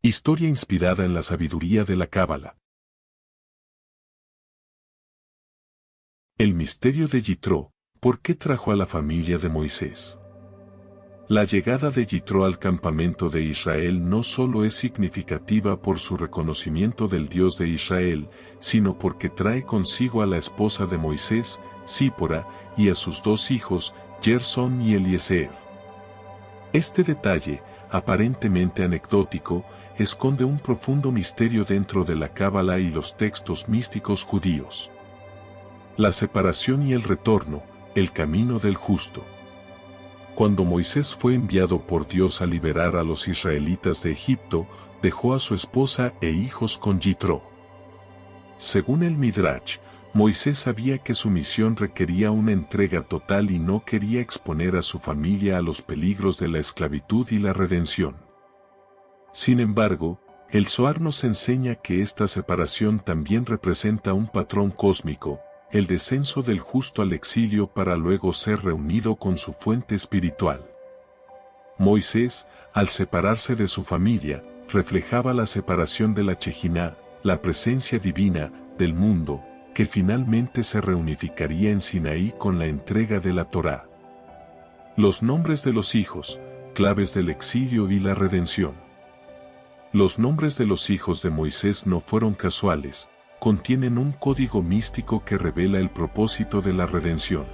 Historia inspirada en la sabiduría de la Cábala. El misterio de Yitro, ¿por qué trajo a la familia de Moisés? La llegada de Yitro al campamento de Israel no solo es significativa por su reconocimiento del Dios de Israel, sino porque trae consigo a la esposa de Moisés, Sípora, y a sus dos hijos, Gersón y Eliezer. Este detalle, aparentemente anecdótico, esconde un profundo misterio dentro de la Cábala y los textos místicos judíos. La separación y el retorno, el camino del justo. Cuando Moisés fue enviado por Dios a liberar a los israelitas de Egipto, dejó a su esposa e hijos con Yitro. Según el Midrash, Moisés sabía que su misión requería una entrega total y no quería exponer a su familia a los peligros de la esclavitud y la redención. Sin embargo, el Zohar nos enseña que esta separación también representa un patrón cósmico, el descenso del justo al exilio para luego ser reunido con su fuente espiritual. Moisés, al separarse de su familia, reflejaba la separación de la Shejiná, la presencia divina, del mundo, que finalmente se reunificaría en Sinaí con la entrega de la Torá. Los nombres de los hijos, claves del exilio y la redención. Los nombres de los hijos de Moisés no fueron casuales, contienen un código místico que revela el propósito de la redención.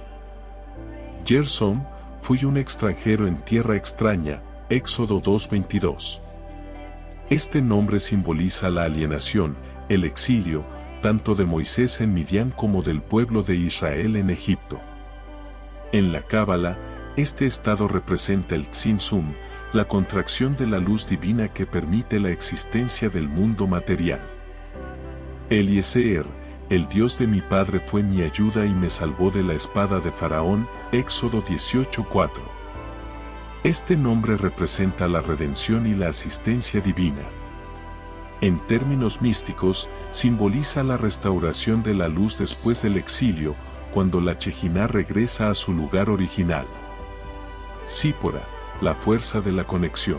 Gersón, fui un extranjero en tierra extraña, Éxodo 2:22. Este nombre simboliza la alienación, el exilio, tanto de Moisés en Midian como del pueblo de Israel en Egipto. En la Cábala, este estado representa el Tzimtzum, la contracción de la luz divina que permite la existencia del mundo material. Eliezer, el Dios de mi padre fue mi ayuda y me salvó de la espada de Faraón, Éxodo 18:4. Este nombre representa la redención y la asistencia divina. En términos místicos, simboliza la restauración de la luz después del exilio, cuando la Shejiná regresa a su lugar original. Sípora, la fuerza de la conexión.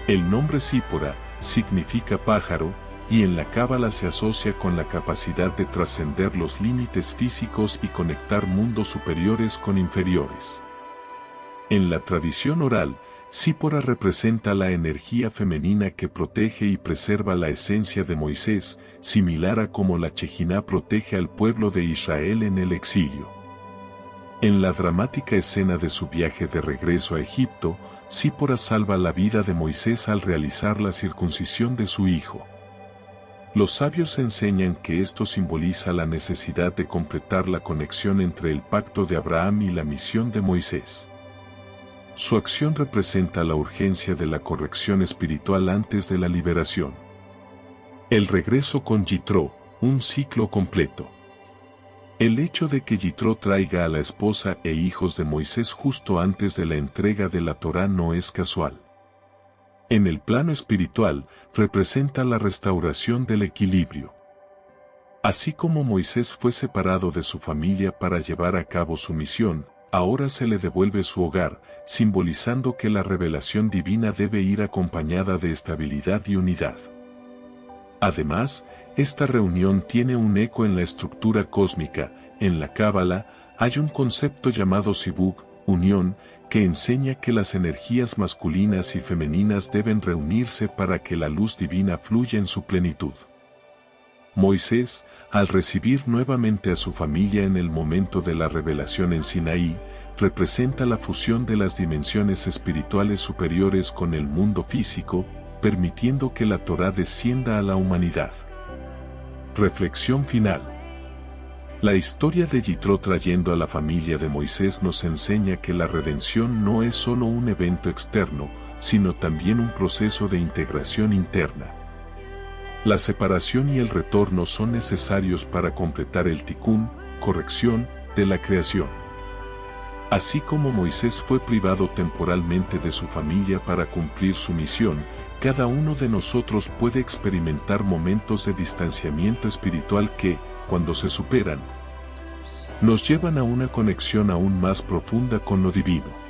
El nombre Sípora significa pájaro, y en la Cábala se asocia con la capacidad de trascender los límites físicos y conectar mundos superiores con inferiores. En la tradición oral, Sípora representa la energía femenina que protege y preserva la esencia de Moisés, similar a como la Shejiná protege al pueblo de Israel en el exilio. En la dramática escena de su viaje de regreso a Egipto, Sípora salva la vida de Moisés al realizar la circuncisión de su hijo. Los sabios enseñan que esto simboliza la necesidad de completar la conexión entre el pacto de Abraham y la misión de Moisés. Su acción representa la urgencia de la corrección espiritual antes de la liberación. El regreso con Yitro, un ciclo completo. El hecho de que Yitro traiga a la esposa e hijos de Moisés justo antes de la entrega de la Torá no es casual. En el plano espiritual, representa la restauración del equilibrio. Así como Moisés fue separado de su familia para llevar a cabo su misión, ahora se le devuelve su hogar, simbolizando que la revelación divina debe ir acompañada de estabilidad y unidad. Además, esta reunión tiene un eco en la estructura cósmica. En la Cábala, hay un concepto llamado Zivug, unión, que enseña que las energías masculinas y femeninas deben reunirse para que la luz divina fluya en su plenitud. Moisés, al recibir nuevamente a su familia en el momento de la revelación en Sinaí, representa la fusión de las dimensiones espirituales superiores con el mundo físico, permitiendo que la Torá descienda a la humanidad. Reflexión final. La historia de Yitro trayendo a la familia de Moisés nos enseña que la redención no es solo un evento externo, sino también un proceso de integración interna. La separación y el retorno son necesarios para completar el tikkun, corrección, de la creación. Así como Moisés fue privado temporalmente de su familia para cumplir su misión, cada uno de nosotros puede experimentar momentos de distanciamiento espiritual que, cuando se superan, nos llevan a una conexión aún más profunda con lo divino.